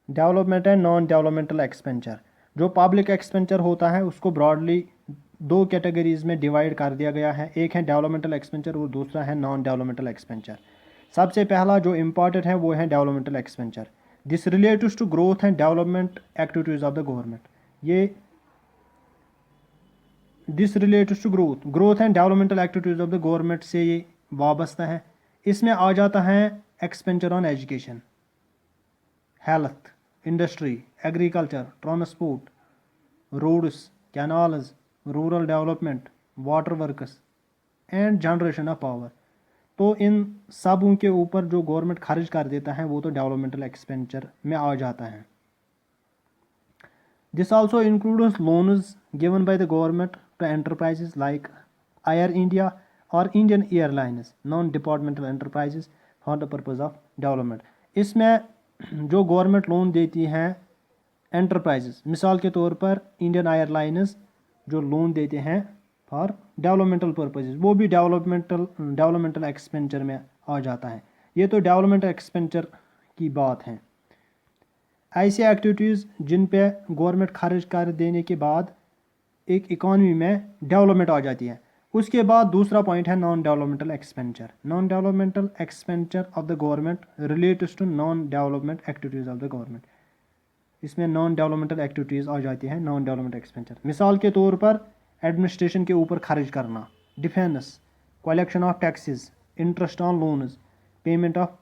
Development and non developmental expenditure. जो public expenditure होता है उसको ब्रॉडली दो कैटेगरीज में डिवाइड कर दिया गया है, एक है डेवलपमेंटल एक्सपेंचर और दूसरा है नॉन डेवलपमेंटल एक्सपेंचर। सबसे पहला जो इम्पॉर्टेंट है वो है developmental expenditure. This related to growth and development activities of the government. ये this related to growth and developmental activities of the government से ये वाबस्ता है। इसमें आ जाता है expenditure on education, health, industry, agriculture, transport, roads, canals, rural development, water works and generation of power. तो इन सब के ऊपर जो गवर्नमेंट खर्च कर देता है वो तो डेवलपमेंटल एक्सपेंचर में आ जाता है। This also includes loans given by the government to enterprises like Air India और Indian Airlines, non departmental enterprises for the purpose of development. इसमें जो गवर्नमेंट लोन देती है एंटरप्राइजेस, मिसाल के तौर पर इंडियन एयरलाइंस जो लोन देते हैं फॉर डेवलपमेंटल पर्पजेज, वो भी डेवलपमेंटल एक्सपेंचर में आ जाता है। ये तो डेवलपमेंट एक्सपेंचर की बात है। ऐसी एक्टिविटीज़ जिन पे गवर्नमेंट खर्च कर देने के बाद एक इकॉनमी में डेवलपमेंट आ जाती है। उसके बाद दूसरा पॉइंट है non developmental expenditure. Non developmental expenditure of the government related to non development activities of the government. इसमें नॉन डेवलपमेंटल एक्टिविटीज़ आ जाती है नॉन डेवलपमेंट एक्सपेंचर। मिसाल के तौर पर एडमिनिस्ट्रेशन के ऊपर खर्च करना, defence, collection of taxes, interest on loans, payment of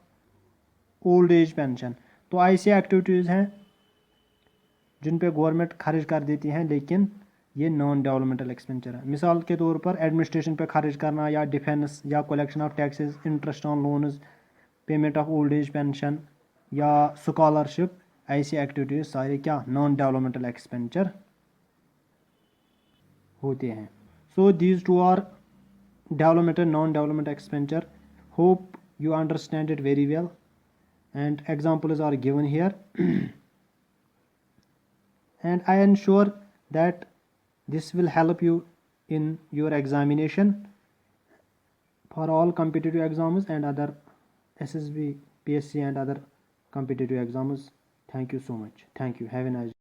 old age pension. तो ऐसी एक्टिविटीज़ हैं जिन पे गवर्नमेंट खर्च कर देती है लेकिन ये नॉन डेवलपमेंटल एक्सपेंचर है। मिसाल के तौर पर एडमिनिस्ट्रेशन पे खर्च करना या डिफेंस या collection of taxes, interest on loans, payment of old age pension या स्कॉलरशिप, ऐसी एक्टिविटीज़ सारे क्या नॉन डेवलपमेंटल एक्सपेंचर होते हैं। So these two are development and non development expenditure. Hope you understand it very well and examples are given here and I am sure that this will help you in your examination for all competitive exams and other SSB, PSC and other competitive exams. Thank you so much. Thank you. Have a nice day.